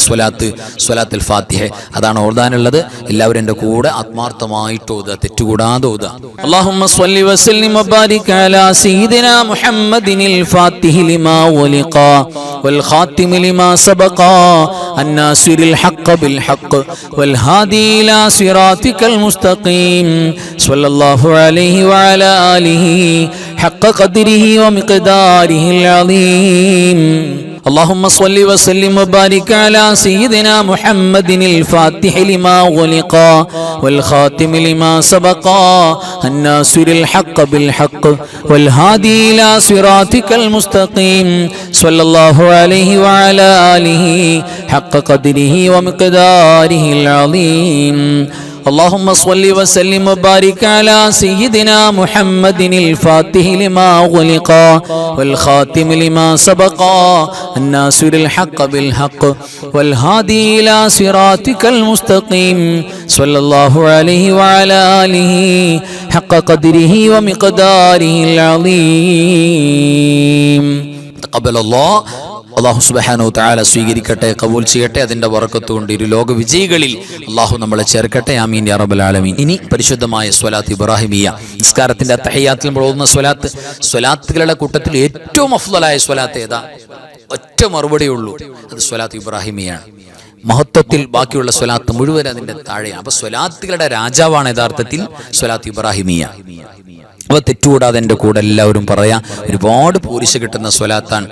സ്വലാത്തുൽ ഫാത്തിഹ, അതാണ് ഓതാനുള്ളത്. എല്ലാവരും എൻ്റെ കൂടെ ആത്മാർത്ഥമായിട്ട് ഓതുക, തെറ്റുകൂടാതെ ഓതുക. അല്ലാഹുമ്മ സ്വല്ലി വസല്ലിം വബാരിക് അലാ സയ്യിദിനാ മുഹമ്മദിനിൽ ഫാത്തിഹി ലിമാ ഉലിഖ വൽ ഖാതിമി ലിമാ സബഖ അന്നാസിറിൽ ഹഖ് ബിൽ ഹഖ് വൽ ഹാദി ഇലാ സിറാതികൽ മുസ്തഖീം സ്വല്ലല്ലാഹു അലൈഹി വഅലാ ആലിഹി ഹഖ് ഖദ്രിഹി വമിഖ്ദാരിഹിൽ അളീം. اللهم صل وسلم وبارك على سيدنا محمد الفاتح لما غلق والخاتم لما سبق الناصر الحق بالحق والهادي إلى صراطك المستقيم صلى الله عليه وعلى آله حق قدره ومقداره العظيم. اللهم صل وسلم وبارك على سيدنا محمد الفاتح لما أغلق والخاتم لما سبق الناصر الحق بالحق والهادي إلى صراطك المستقيم صلى الله عليه وعلى آله حق قدره ومقداره العظيم. تقبل الله. അല്ലാഹു സുബ്ഹാനഹു തആല സ്വീകരിക്കട്ടെ, കബൂൽ ചെയ്യട്ടെ. അതിന്റെ ബറക്കത്ത് കൊണ്ട് ഇരു ലോക വിജയികളിൽ അല്ലാഹു നമ്മളെ ചേർക്കട്ടെ. ആമീൻ യാ റബ്ബൽ ആലമീൻ. ഇനി പരിശുദ്ധമായ സ്വലാത്ത് ഇബ്രാഹിമിയ, നിസ്കാരത്തിന്റെ തഹയ്യാത്തിൽ നമ്മൾ ഓതുന്ന സ്വലാത്തുകളുടെ കൂട്ടത്തിൽ ഏറ്റവും അഫ്ളലായ സ്വലാത്ത് ഏതാ? ഒറ്റ മറുപടിയേ ഉള്ളൂ, അത് സ്വലാത്ത് ഇബ്രാഹിമിയാണ്. മഹത്വത്തിൽ ബാക്കിയുള്ള സ്വലാത്ത് മുഴുവൻ അതിന്റെ താഴെയാണ്. അപ്പൊ സ്വലാത്തുകളുടെ രാജാവാണ് യഥാർത്ഥത്തിൽ സ്വലാത്ത് ഇബ്രാഹിമിയ. അപ്പൊ തെറ്റുകൂടാതെ എൻ്റെ കൂടെ എല്ലാവരും പറയാം. ഒരുപാട് പോരിശ കിട്ടുന്ന സ്വലാത്താണ്.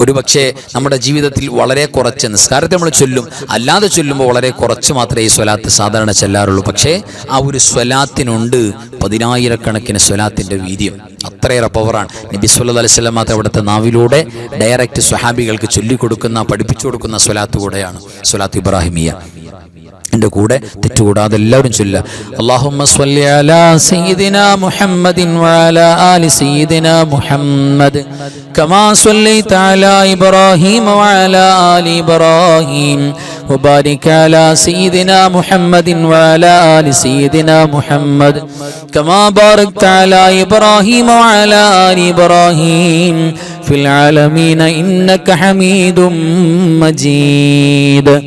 ഒരുപക്ഷെ നമ്മുടെ ജീവിതത്തിൽ വളരെ കുറച്ച്, നിസ്കാരത്തെ നമ്മൾ ചൊല്ലും, അല്ലാതെ ചൊല്ലുമ്പോൾ വളരെ കുറച്ച് മാത്രമേ ഈ സ്വലാത്ത് സാധാരണ ചെല്ലാറുള്ളൂ. പക്ഷേ ആ ഒരു സ്വലാത്തിനുണ്ട് 10,000-കണക്കിന് സ്വലാത്തിൻ്റെ വീര്യം. അത്രയേറെ പവറാണ്. നബി സല്ലല്ലാഹു അലൈഹി വസല്ലം അവിടുത്തെ നാവിലൂടെ ഡയറക്റ്റ് സ്വഹാബികൾക്ക് ചൊല്ലിക്കൊടുക്കുന്ന, പഠിപ്പിച്ചു കൊടുക്കുന്ന സ്വലാത്ത് കൂടെയാണ് സ്വലാത്ത് ഇബ്രാഹിമിയ. എൻ്റെ കൂടെ തെറ്റുകൂടാതെ എല്ലാവരും ചൊല്ലുക. അല്ലാഹുമ്മ സ്വല്ലി അലാ സയ്യിദിനാ മുഹമ്മദിൻ വഅലാ ആലി സയ്യിദിനാ മുഹമ്മദ് കമാ സ്വല്ലൈത അലാ ഇബ്രാഹീമ വഅലാ ആലി ഇബ്രാഹീം വബാരിക് അലാ സയ്യിദിനാ മുഹമ്മദിൻ വഅലാ ആലി സയ്യിദിനാ മുഹമ്മദ് കമാ ബാരക്ത അലാ ഇബ്രാഹീമ വഅലാ ആലി ഇബ്രാഹീം ഫിൽ ആലമീന ഇന്നക ഹമീദും മജീദ്.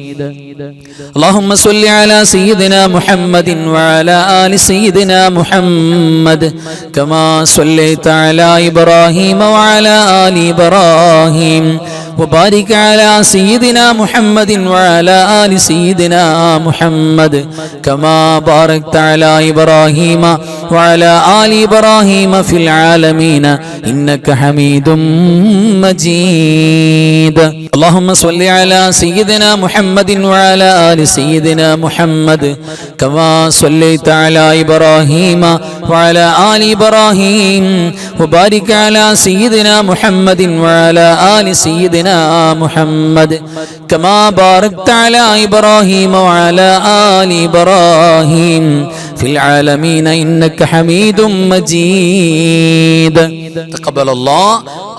اللهم صل على سيدنا محمد وعلى آل سيدنا محمد كما صليت على إبراهيم وعلى آل إبراهيم وبارك على سيدنا محمد وعلى آل سيدنا محمد كما باركت على إبراهيم وعلى آل إبراهيم في العالمين إنك حميد مجيد. اللهم صل على سيدنا محمد وعلى آل سيدنا محمد كما صليت على إبراهيم وعلى آل إبراهيم وبارك على سيدنا محمد وعلى آل سيدنا محمد كما باركت على إبراهيم وعلى آل إبراهيم في العالمين إنك حميد مجيد. تقبل الله.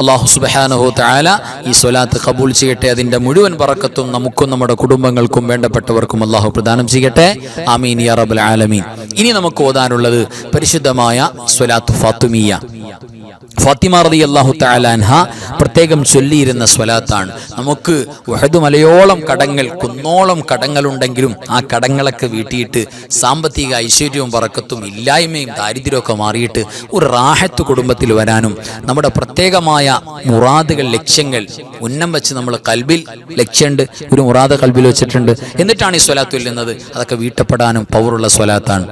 അല്ലാഹു സുബ്ഹാനഹു തആല ഈ സ്വലാത്ത് ഖബൂൽ ചെയ്യട്ടെ. അതിന്റെ മുഴുവൻ ബറക്കത്തും നമുക്കും നമ്മുടെ കുടുംബങ്ങൾക്കും വേണ്ടപ്പെട്ടവർക്കും അല്ലാഹു പ്രദാനം ചെയ്യട്ടെ. ആമീൻ യാ റബ്ബൽ ആലമീൻ. ഇനി നമുക്ക് ഓതാനുള്ളത് പരിശുദ്ധമായ സ്വലാത്ത് ഫാത്തിമിയ. ഫാത്തിമ റളിയല്ലാഹു തആല അൻഹ പ്രത്യേകം ചൊല്ലിയിരുന്ന സ്വലാത്താണ്. നമുക്ക് ഉഹദ് മലയോളം കടങ്ങൾ, കുന്നോളം കടങ്ങളുണ്ടെങ്കിലും ആ കടങ്ങളൊക്കെ വീട്ടിയിട്ട് സാമ്പത്തിക ഐശ്വര്യവും ബറക്കത്തും ഇല്ലായ്മയും ദാരിദ്ര്യമൊക്കെ മാറിയിട്ട് ഒരു റാഹത്ത് കുടുംബത്തിൽ വരാനും നമ്മുടെ പ്രത്യേകമായ മുറാദുകൾ, ലക്ഷ്യങ്ങൾ ഉന്നം വെച്ച് നമ്മൾ കൽബിൽ ലക്ഷ്യമുണ്ട്, ഒരു മുറാദ് കൽബിൽ വെച്ചിട്ടുണ്ട്, എന്നിട്ടാണ് ഈ സ്വലാത്ത് ചൊല്ലുന്നത്. അതൊക്കെ വീട്ടപ്പെടാനും പവറുള്ള സ്വലാത്താണ്.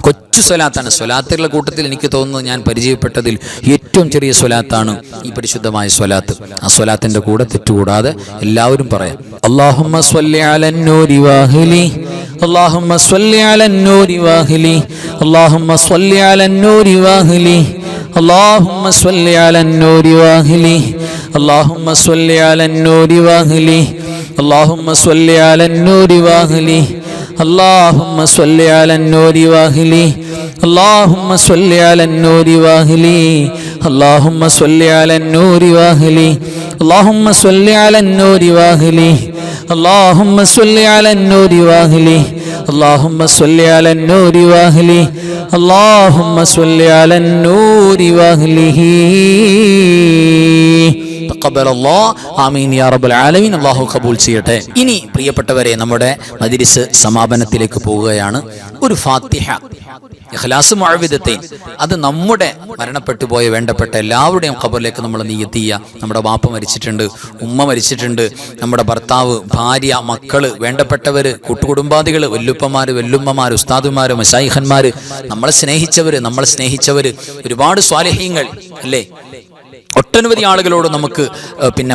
കൊച്ചു സ്വലാത്താണ്. സ്വലാത്തുകളുടെ കൂട്ടത്തിൽ എനിക്ക് തോന്നുന്നത് ഞാൻ പരിചയപ്പെട്ടതിൽ ഏറ്റവും ചെറിയ സ്വലാത്താണ് ഈ പരിശുദ്ധമായ സ്വലാത്ത്. ആ സ്വലാത്തിന്റെ കൂടെ തെറ്റുകൂടാതെ എല്ലാവരും പറയാം. അല്ലാഹുമ്മ സ്വല്ലി അലൻ നൂരി വാഹിലി, അല്ലാഹുമ്മ സ്വല്ലി അലൻ നൂരി വാഹിലി, അല്ലാഹുമ്മ സ്വല്ലി അലൻ നൂരി വാഹിലി, അല്ലാഹുമ്മ സ്വല്ലി അലൻ നൂരി വാഹിലി, അല്ലാഹുമ്മ സ്വല്ലി അലൻ നൂരി വാഹിലി, അല്ലാഹുമ്മ സ്വല്ലി അലൻ നൂരി വാഹിലി, اللهم صل على النور واهلي، اللهم صل على النور واهلي، اللهم صل على النور واهلي، اللهم صل على النور واهلي، اللهم صل على النور واهلي، اللهم صل على النور واهلي، اللهم صل على النور واهله. ആമീൻ യാ റബ്ബൽ ആലമീൻ. അല്ലാഹു ഖബൂൽ ചെയ്യട്ടെ. ഇനി പ്രിയപ്പെട്ടവരെ, നമ്മുടെ മജ്‌ലിസ് സമാപനത്തിലേക്ക് പോവുകയാണ്. ഒരു ഫാത്തിഹ, ഇഖ്ലാസ് മുഅവ്വിദത്തൈൻ, അത് നമ്മുടെ മരണപ്പെട്ടു പോയ വേണ്ടപ്പെട്ട എല്ലാവരുടെയും ഖബറിലേക്ക് നമ്മൾ നിയ്യത്ത് ചെയ്യുക. നമ്മുടെ ബാപ്പ മരിച്ചിട്ടുണ്ട്, ഉമ്മ മരിച്ചിട്ടുണ്ട്, നമ്മുടെ ഭർത്താവ്, ഭാര്യ, മക്കള്, വേണ്ടപ്പെട്ടവര്, കൂട്ടുകുടുംബാദികള്, വല്ലുപ്പമാര്, വല്ലുമ്മമാര്, ഉസ്താദുമാര്, മശായിഖന്മാര്, നമ്മളെ സ്നേഹിച്ചവര്, ഒരുപാട് സ്വാലിഹീങ്ങൾ അല്ലേ, ഒട്ടനവധി ആളുകളോട് നമുക്ക്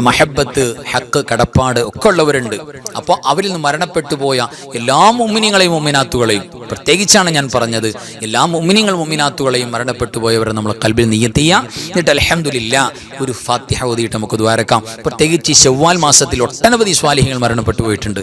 മഹബത്ത്, ഹക്ക്, കടപ്പാട് ഒക്കെ ഉള്ളവരുണ്ട്. അപ്പോൾ അവരിൽ നിന്ന് മരണപ്പെട്ടു പോയ എല്ലാ മുഅ്മിനീങ്ങളെയും മുഅ്മിനാത്തുകളെയും, പ്രത്യേകിച്ചാണ് ഞാൻ പറഞ്ഞത്, എല്ലാ മുഅ്മിനീങ്ങൾ മുഅ്മിനാത്തുകളെയും മരണപ്പെട്ടു പോയവരെ നമ്മൾ ഖൽബിൽ നിയ്യത്ത് ചെയ്യുക. എന്നിട്ട് അൽഹംദുലില്ലാ ഒരു ഫാത്തിഹ ഓതിയിട്ട് നമുക്ക് ദുആരക്കാം. പ്രത്യേകിച്ച് ഈ ശവ്വാൽ മാസത്തിൽ ഒട്ടനവധി സ്വാലിഹീങ്ങൾ മരണപ്പെട്ടു പോയിട്ടുണ്ട്.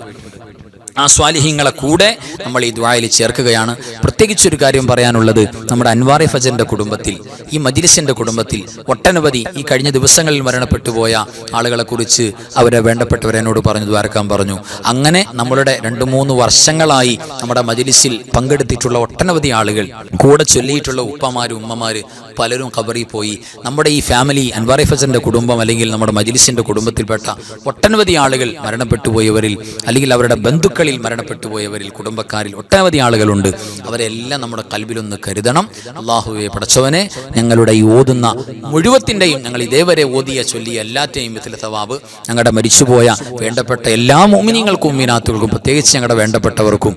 ആ സ്വാലിഹീങ്ങളെ കൂടെ നമ്മൾ ഈ ദുആയിൽ ചേർക്കുകയാണ്. പ്രത്യേകിച്ചൊരു കാര്യം പറയാനുള്ളത്, നമ്മുടെ അൻവാറെ ഫജറിന്റെ കുടുംബത്തിൽ, ഈ മജ്‌ലിസിന്റെ കുടുംബത്തിൽ ഒട്ടനവധി ഈ കഴിഞ്ഞ ദിവസങ്ങളിൽ മരണപ്പെട്ടു പോയ ആളുകളെ കുറിച്ച് അവരെ വേണ്ടപ്പെട്ടവരെ എന്നോട് പറഞ്ഞു, ദ്വാരക്കാൻ പറഞ്ഞു. അങ്ങനെ നമ്മളുടെ 2-3 വർഷങ്ങളായി നമ്മുടെ മജ്‌ലിസിൽ പങ്കെടുത്തിട്ടുള്ള ഒട്ടനവധി ആളുകൾ, കൂടെ ചൊല്ലിയിട്ടുള്ള ഉപ്പമാര്, ഉമ്മമാര് പലരും ഖബറിൽ പോയി. നമ്മുടെ ഈ ഫാമിലി, അൻവാറെ ഫജറിന്റെ കുടുംബം അല്ലെങ്കിൽ നമ്മുടെ മജ്‌ലിസിന്റെ കുടുംബത്തിൽപ്പെട്ട ഒട്ടനവധി ആളുകൾ മരണപ്പെട്ടു പോയവരിൽ അല്ലെങ്കിൽ അവരുടെ ബന്ധുക്കളിൽ മരണപ്പെട്ടു പോയവരിൽ, കുടുംബക്കാരിൽ ഒട്ടനവധി ആളുകളുണ്ട്. അവരെല്ലാം നമ്മുടെ കൽബിലൊന്ന് കരുതണം. അല്ലാഹുവേ പടച്ചവനെ, ഞങ്ങളുടെ ഈ ഓതുന്ന മുഴുവത്തിൻ്റെയും, ഞങ്ങൾ ഇതേവരെ ഓതിയ ചൊല്ലിയ എല്ലാറ്റെയും മിഥില തവാബ് ഞങ്ങളുടെ മരിച്ചുപോയ വേണ്ടപ്പെട്ട എല്ലാ മുഅ്മിനീങ്ങൾക്കും മുഅ്മിനാത്തുകൾക്കും, പ്രത്യേകിച്ച് ഞങ്ങളുടെ വേണ്ടപ്പെട്ടവർക്കും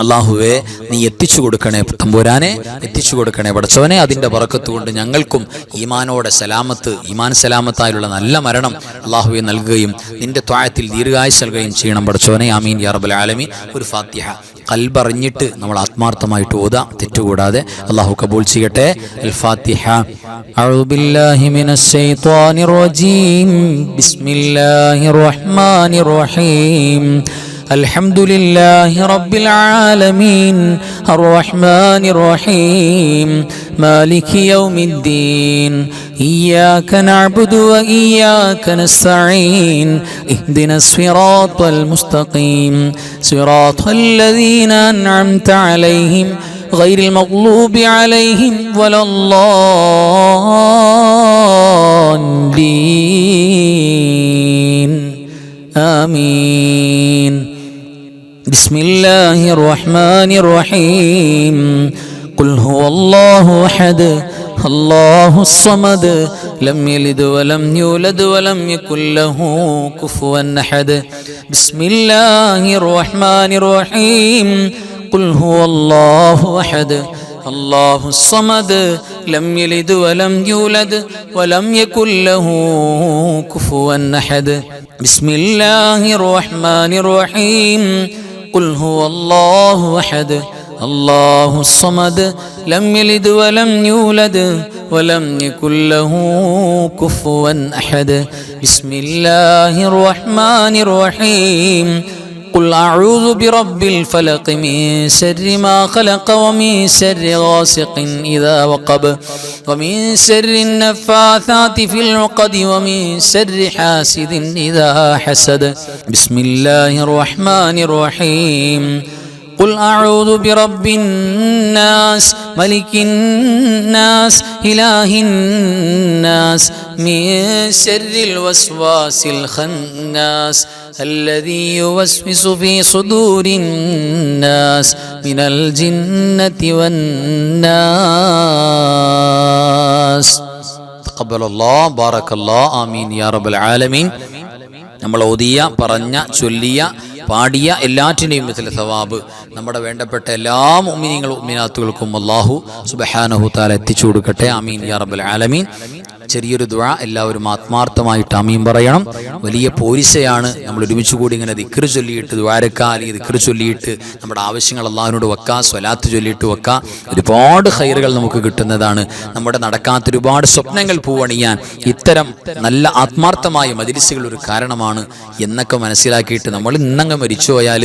അല്ലാഹുവേ നീ എത്തിച്ചു കൊടുക്കണേ, തമ്പുരാനെ എത്തിച്ചു കൊടുക്കണേ പടച്ചവനെ. അതിൻ്റെ ബറക്കത്ത് കൊണ്ട് ഞങ്ങൾക്കും ഈമാനോടെ ഈമാൻ സലാമത്തായുള്ള നല്ല മരണം അല്ലാഹുവേ നൽകുകയും നിന്റെ ത്വാഅത്തിൽ ദീർഘായുസ്സ് നൽകുകയും ചെയ്യണം പടച്ചവനെ. ആമീൻ യാ റബ്ബൽ ആലമീൻ. ഒരു ഫാത്തിഹ ഖൽബറിഞ്ഞിട്ട് നമ്മൾ ആത്മാർത്ഥമായിട്ട് ഓതാം, തെറ്റുകൂടാതെ. അല്ലാഹു കബൂൽ ചെയ്യട്ടെ. അൽ ഫാത്തിഹ. അഊദു ബില്ലാഹി മിനശ് ശൈത്വാനിർ റജീം. ബിസ്മില്ലാഹിർ റഹ്മാനിർ റഹീം. الحمد لله رب العالمين الرحمن الرحيم مالك يوم الدين إياك نعبد وإياك نستعين اهدنا الصراط المستقيم صراط الذين أنعمت عليهم غير المغضوب عليهم ولا الضالين آمين. بسم الله الرحمن الرحيم. قل هو الله أحد الله الصمد لم يلد ولم يولد ولم يكن له كفوا أحد. بسم الله الرحمن الرحيم. قل هو الله أحد الله الصمد لم يلد ولم يولد ولم يكن له كفوا أحد. بسم الله الرحمن الرحيم. قل هو الله أحد الله الصمد لم يلد ولم يولد ولم يكن له كفوا أحد. بسم الله الرحمن الرحيم. قل أعوذ برب الفلق من شر ما خلق ومن شر غاسق إذا وقب ومن شر النفاثات في العقد ومن شر حاسد إذا حسد. بسم الله الرحمن الرحيم. ഖുൽ അഊദു ബിറബ്ബിന്നാസ് മലിക്കിന്നാസ് ഇലാഹിന്നാസ് മിൻ ശർരിൽ വസ്വാസിൽ ഖന്നാസ് الذي يوسوس في صدور الناس من الجنة والناس تقبل الله بارك الله آمين يا رب العالمين. നമ്മൾ ഓതിയ, പറഞ്ഞ, ചൊല്ലിയ, പാടിയ എല്ലാറ്റിൻ്റെയും മിഥില സവാബ് നമ്മുടെ വേണ്ടപ്പെട്ട എല്ലാ മുഅ്മിനീങ്ങളും മുഅ്മിനാത്തുകൾക്കും അല്ലാഹു സുബ്ഹാനഹു തആല എത്തിച്ചു കൊടുക്കട്ടെ. ആമീൻ യാ റബ്ബൽ ആലമീൻ. ചെറിയൊരു ദുആ എല്ലാവരും ആത്മാർത്ഥമായിട്ട് ആമീൻ പറയണം. വലിയ പോരിശയാണ് നമ്മൾ ഒരുമിച്ച് കൂടി ഇങ്ങനെ ദിക്ർ ചൊല്ലിയിട്ട് ദുആരക്കാ, അല്ലെങ്കിൽ ദിക്ർ ചൊല്ലിയിട്ട് നമ്മുടെ ആവശ്യങ്ങൾ അല്ലാഹുവിനോട് വെക്കുക, സ്വലാത്ത് ചൊല്ലിയിട്ട് വെക്കുക. ഒരുപാട് ഖൈറുകൾ നമുക്ക് കിട്ടുന്നതാണ്. നമ്മുടെ നടക്കാത്ത ഒരുപാട് സ്വപ്നങ്ങൾ പൂവണിയാൻ ഇത്തരം നല്ല ആത്മാർത്ഥമായ മജ്‌ലിസുകൾ ഒരു കാരണമാണ് എന്നൊക്കെ മനസ്സിലാക്കിയിട്ട് നമ്മൾ ഇന്നങ്ങ് മരിച്ചു പോയാൽ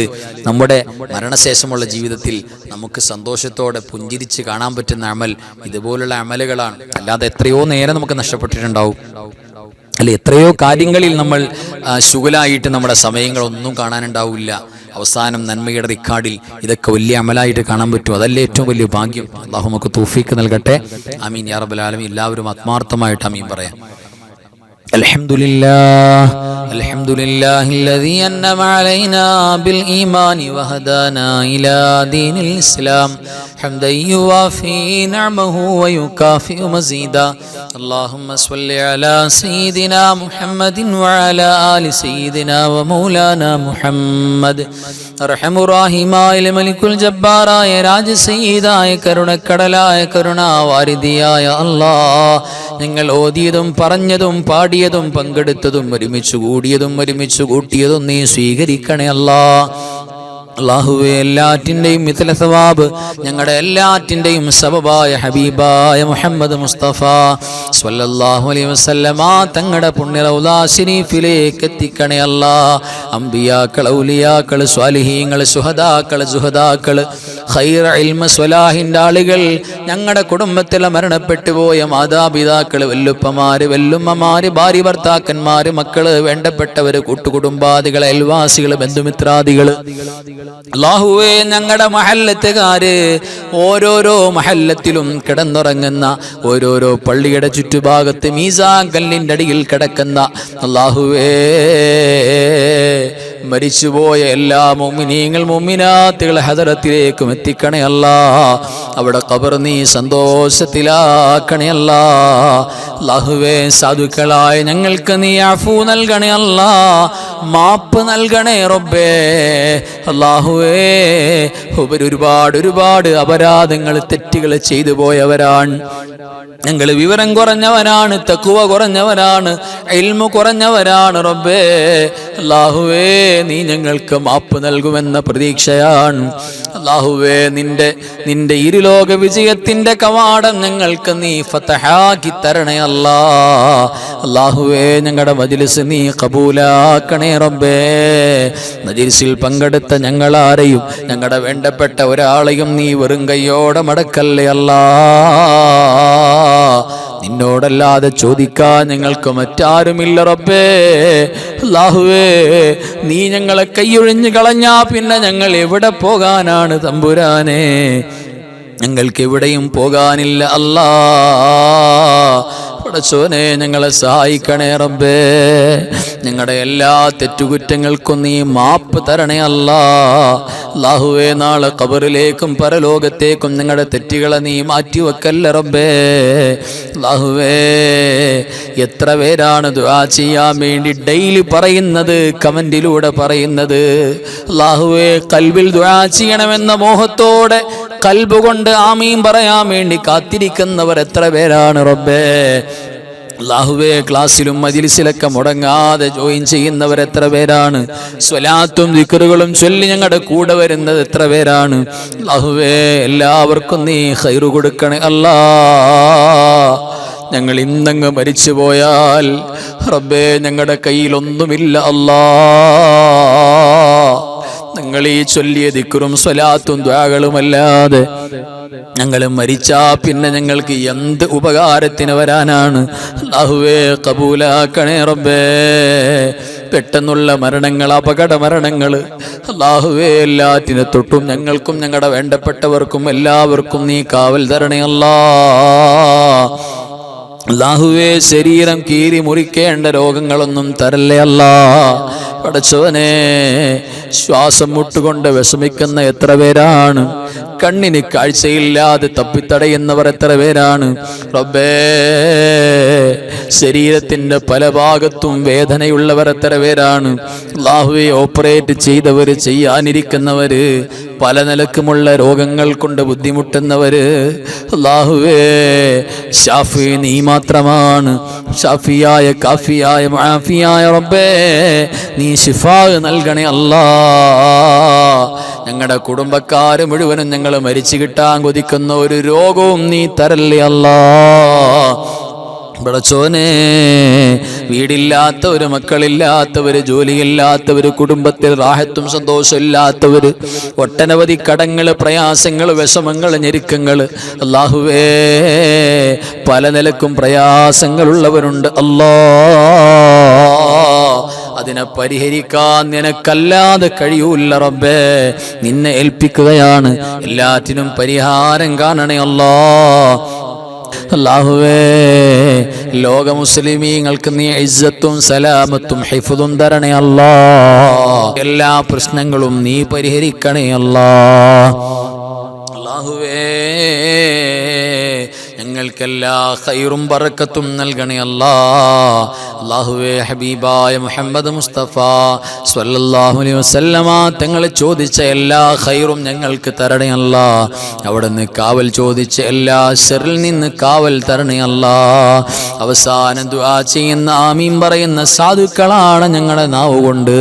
നമ്മുടെ മരണശേഷമുള്ള ജീവിതത്തിൽ നമുക്ക് സന്തോഷത്തോടെ പുഞ്ചിരിച്ച് കാണാൻ പറ്റുന്ന അമൽ ഇതുപോലുള്ള അമലുകളാണ്. അല്ലാതെ എത്രയോ നേരം നമുക്ക് നഷ്ടപ്പെട്ടിട്ടുണ്ടാവും, അല്ലെ? എത്രയോ കാര്യങ്ങളിൽ നമ്മൾ ശുഗലായിട്ട് നമ്മുടെ സമയങ്ങളൊന്നും കാണാനുണ്ടാവില്ല. അവസാനം നന്മയുടെ റിക്കാർഡിൽ ഇതൊക്കെ വലിയ അമലായിട്ട് കാണാൻ പറ്റും. അതല്ലേ ഏറ്റവും വലിയ ഭാഗ്യം. അല്ലാഹു നമുക്ക് തൗഫീഖ് നൽകട്ടെ. ആമീൻ യാ റബ്ബൽ ആലമീൻ. എല്ലാവരും ആത്മാർത്ഥമായിട്ട് ആമീൻ പറയാം. അൽഹംദുലില്ലാഹ് അൽഹംദുലില്ലാഹില്ലദീ അൻഅമ അലൈനാ ബിൽ ഈമാനി വഹദാനാ ഇലാ ദീനിൽ ഇസ്ലാം ഹംദൻ യുവാഫി നിഅമഹു വയുകാഫിഉ മസീദാ. اللهم صل على سيدنا محمد وعلى آل سيدنا ومولانا محمد. റഹമുറാഹിമായ മലിക്കുൽ ജബ്ബാറായ രാജസയ്യിദായ കരുണക്കടലായ കരുണാവാരിധിയായ അല്ലാഹ്, നിങ്ങൾ ഓതിയതും പറഞ്ഞതും പാടിയതും പങ്കെടുത്തതും ഒരുമിച്ച് കൂടിയതും ഒരുമിച്ച് കൂട്ടിയതും നീ സ്വീകരിക്കണേ അല്ലാഹ്. അല്ലാഹുവേ, എല്ലാറ്റിൻ്റെയും മിഥില സവാബ് ഞങ്ങളുടെ എല്ലാറ്റിൻ്റെയും സബബായ ഹബീബായ മുഹമ്മദ് മുസ്തഫ സ്വല്ലല്ലാഹു അലൈഹി വസല്ലമ തങ്ങളുടെ പുണ്യ റൗള ശരീഫിലേക്ക് എത്തിക്കണേ അല്ലാഹ്. അംബിയാക്കൾ, ഔലിയാക്കൾ, സ്വാലിഹീങ്ങൾ, ശുഹദാക്കൾ, സുഹദാക്കൾ, ഖൈർ ഇൽമ സ്വലാഹിൻ്റെ ആളുകൾ, ഞങ്ങളുടെ കുടുംബത്തിലെ മരണപ്പെട്ടു പോയ മാതാപിതാക്കൾ, വല്ലുപ്പമാര്, വല്ലുമ്മമാര്, ഭാര്യ ഭർത്താക്കന്മാര്, മക്കള്, വേണ്ടപ്പെട്ടവര്, കൂട്ടുകുടുംബാദികൾ, അയൽവാസികൾ, ബന്ധുമിത്രാദികൾ, അല്ലാഹുവേ, ഞങ്ങളുടെ മഹല്ലത്തുകാര്, ഓരോരോ മഹല്ലത്തിലും കിടന്നുറങ്ങുന്ന, ഓരോരോ പള്ളിയുടെ ചുറ്റുഭാഗത്ത് മീസാൻ കല്ലിൻ്റെ അടിയിൽ കിടക്കുന്ന അല്ലാഹുവേ, മരിച്ചുപോയ എല്ലാ മുഅ്മിനീങ്ങൾ മുഅ്മിനാത്തുകൾ ഹദറത്തിലേക്കും എത്തിക്കണേ അല്ലാഹ്. അവിടെ ഖബർ നീ സന്തോഷത്തിലാക്കണേ അല്ലാഹ്. അല്ലാഹുവേ, സാധുക്കളായ ഞങ്ങൾക്ക് നീ അഫൂ നൽകണേ അല്ലാഹ്, മാപ്പ് നൽകണേ റബ്ബേ. അല്ലാഹുവേ, ഒരുപാട് അപരാധങ്ങൾ, തെറ്റുകൾ ചെയ്തു പോയവരാണ് ഞങ്ങൾ. വിവരം കുറഞ്ഞവരാണ്, തഖ്വ കുറഞ്ഞവരാണ്, ഇൽമു കുറഞ്ഞവരാണ് റബ്ബേ. അല്ലാഹുവേ, നീ ഞങ്ങൾക്ക് മാപ്പ് നൽകുമെന്ന പ്രതീക്ഷയാണ്. അല്ലാഹുവേ, നിന്റെ ഇരുലോക വിജയത്തിന്റെ കവാടം ഞങ്ങൾക്ക് നീ ഫതഹാക്കി തരണേ അല്ലാഹ്. അല്ലാഹുവേ, ഞങ്ങളുടെ മജ്‌ലിസ് നീ ഖബൂലാക്കണേ റബ്ബേ. മജ്‌ലിസിൽ പങ്കെടുത്ത ഞങ്ങളാരെയും, ഞങ്ങളുടെ വേണ്ടപ്പെട്ട ഒരാളെയും നീ വെറും കൈയോടെ മടക്കല്ലേ അല്ലാഹ്. നിന്നോടല്ലാതെ ചോദിക്കാൻ ഞങ്ങൾക്ക് മറ്റാരുമില്ല റബ്ബേ. അല്ലാഹുവേ, നീ ഞങ്ങളെ കൈയൊഴിഞ്ഞു കളഞ്ഞാ പിന്നെ ഞങ്ങൾ എവിടെ പോകാനാണ് തമ്പുരാനെ? ഞങ്ങൾക്ക് എവിടെയും പോകാനില്ല അല്ലാഹ്. പടച്ചോനെ, ഞങ്ങളെ സഹായിക്കണേ റബ്ബേ. ഞങ്ങളുടെ എല്ലാ തെറ്റുകുറ്റങ്ങൾക്കും നീ മാപ്പ് തരണേ അല്ലാഹ്. അല്ലാഹുവേ, നാളെ ഖബറിലേക്കും പരലോകത്തേക്കും ഞങ്ങളുടെ തെറ്റുകളെ നീ മാറ്റിവെക്കല്ല റബ്ബേ. അല്ലാഹുവേ, എത്ര പേരാണ് ദുആ ചെയ്യാൻ വേണ്ടി ഡെയിലി പറയുന്നത്, കമന്റിലൂടെ പറയുന്നത്. അല്ലാഹുവേ, ഖൽബിൽ ദുആ ചെയ്യണമെന്ന മോഹത്തോടെ ഖൽബ് കൊണ്ട് ആമീൻ പറയാൻ വേണ്ടി കാത്തിരിക്കുന്നവർ എത്ര പേരാണ് റബ്ബേ. അല്ലാഹുവേ, ക്ലാസ്സിലും മജ്‌ലിസിലൊക്കെ മുടങ്ങാതെ ജോയിൻ ചെയ്യുന്നവർ എത്ര പേരാണ്? സ്വലാത്തും ദിക്റുകളും ചൊല്ലി ഞങ്ങളുടെ കൂടെ വരുന്നത് എത്ര പേരാണ്? അല്ലാഹുവേ, എല്ലാവർക്കും നീ ഖൈറ് കൊടുക്കണേ അല്ലാഹ്. ഞങ്ങൾ ഇന്നങ്ങ് മരിച്ചു പോയാൽ റബ്ബേ, ഞങ്ങളുടെ കയ്യിലൊന്നുമില്ല അല്ലാഹ്. ഞങ്ങൾ ഈ ചൊല്ലിയ ദിക്റും സ്വലാത്തും ദുആകളുമല്ലാതെ ഞങ്ങൾ മരിച്ചാ പിന്നെ ഞങ്ങൾക്ക് എന്ത് ഉപകാരത്തിന് വരാനാണ്? അല്ലാഹുവേ, ഖബൂലാക്കണേ റബ്ബേ. പെട്ടെന്നുള്ള മരണങ്ങൾ, അപകട മരണങ്ങൾ, അല്ലാഹുവേ എല്ലാറ്റിനെ തൊട്ടും ഞങ്ങൾക്കും ഞങ്ങളുടെ വേണ്ടപ്പെട്ടവർക്കും എല്ലാവർക്കും നീ കാവൽ തരണേ അല്ലാഹുവേ. ശരീരം കീറി മുറിക്കേണ്ട രോഗങ്ങളൊന്നും തരല്ലേ അല്ലാ. പടച്ചവനെ, ശ്വാസം മുട്ടുകൊണ്ട് വിഷമിക്കുന്ന എത്ര പേരാണ്, കണ്ണിന് കാഴ്ചയില്ലാതെ തപ്പിത്തടയുന്നവർ എത്ര പേരാണ് റബ്ബേ. ശരീരത്തിന്റെ പല ഭാഗത്തും വേദനയുള്ളവർ എത്ര പേരാണ് അല്ലാഹുവേ. ഓപ്പറേറ്റ് ചെയ്തവര്, ചെയ്യാനിരിക്കുന്നവര്, പല നിലക്കുമുള്ള രോഗങ്ങൾ കൊണ്ട് ബുദ്ധിമുട്ടുന്നവര് അല്ലാഹുവേ. ഷാഫി നീ മാത്രമാണ്. ഷാഫിയായ, കാഫിയായ, മുആഫിയായ റബ്ബേ, നീ ശിഫാ നൽകണേ അല്ലാ. ഞങ്ങളുടെ കുടുംബക്കാര് മുഴുവനും ഞങ്ങൾ മരിച്ചു കിട്ടാൻ കൊതിക്കുന്ന ഒരു രോഗവും നീ തരല്ലേ അല്ലാ. പടച്ചോനെ, വീടില്ലാത്തവര്, മക്കളില്ലാത്തവര്, ജോലിയില്ലാത്തവര്, കുടുംബത്തിൽ റാഹത്തും സന്തോഷമില്ലാത്തവര്, ഒട്ടനവധി കടങ്ങള്, പ്രയാസങ്ങള്, വിഷമങ്ങള്, ഞെരുക്കങ്ങള് അല്ലാഹുവേ, പല നിലക്കും പ്രയാസങ്ങളുള്ളവരുണ്ട് അല്ലാ. അതിനെ പരിഹരിക്കാൻ നിനക്കല്ലാതെ കഴിയൂല്ല റബ്ബേ. നിന്നെ ഏൽപ്പിക്കുകയാണ്. എല്ലാറ്റിനും പരിഹാരം കാണണേ അല്ലാ. അല്ലാഹുവേ, ലോക മുസ്ലിമീങ്ങൾക്ക് നീ ഇസ്സത്തും സലാമത്തും ഹിഫ്ദും തരണേ അല്ലാ. എല്ലാ പ്രശ്നങ്ങളും നീ പരിഹരിക്കണേ അല്ലാ. അല്ലാഹുവേ, ഞങ്ങൾക്കെല്ലാ ഖൈറും ബറക്കത്തും നൽകണേ അല്ലാ. അല്ലാഹുവേ, ഹബീബായ മുഹമ്മദ് മുസ്തഫ സ്വല്ലല്ലാഹു അലൈഹി വസല്ലമ തങ്ങൾ ചോദിച്ച എല്ലാ ഖൈറും ഞങ്ങൾക്ക് തരണേ അല്ലാ. അവിടുന്ന് കാവൽ ചോദിച്ച എല്ലാ ശർറിൽ നിന്ന് കാവൽ തരണേ അല്ലാ. അവസാനം ദുആ ചെയ്യുന്ന, ആമീൻ പറയുന്ന സാധുക്കളാണ് ഞങ്ങളുടെ നാവ് കൊണ്ട്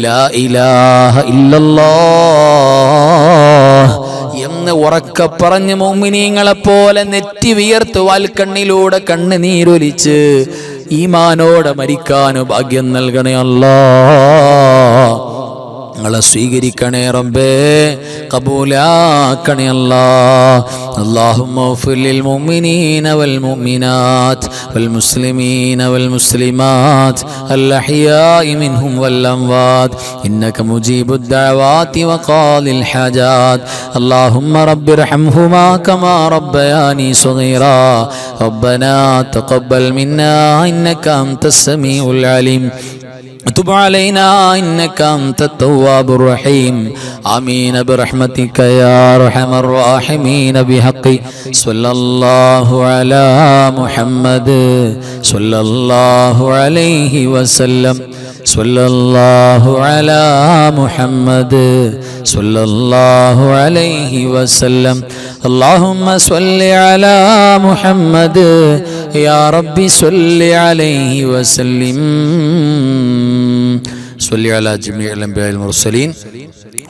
ലാ ഇലാഹ ഇല്ലല്ലാഹ് എന്ന് ഉറക്കെ പറഞ്ഞ് മുഅ്മിനീങ്ങളെ പോലെ നെറ്റി വിയർത്ത് വാൽക്കണ്ണിലൂടെ കണ്ണുനീരൊലിച്ച് ഈമാനോടെ മരിക്കാൻ ഭാഗ്യം നൽകണേ അല്ലാ. ഞങ്ങളെ സ്വീകരിക്കണേ റബ്ബേ, കബൂലാക്കണേ അല്ലാ. اللهم اغفر للمؤمنين والمؤمنات والمسلمين والمسلمات الأحياء منهم والأموات إنك مجيب الدعوات وقاضي الحاجات. اللهم رب ارحمهما كما ربياني صغيرا. ربنا تقبل منا إنك أنت السميع العليم. تب علينا إنك أنت التواب الرحيم. آمين برحمتك يا أرحم الراحمين. بحق صلى الله على محمد صلى الله عليه وسلم. صلى الله على محمد صلى الله عليه وسلم. اللهم صل على محمد يا ربي صل عليه وسلم. صل على جميع الأنبياء المرسلين.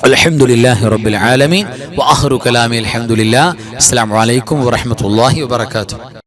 الحمد لله رب العالمين. وآخر كلامي الحمد لله. السلام عليكم ورحمة الله وبركاته.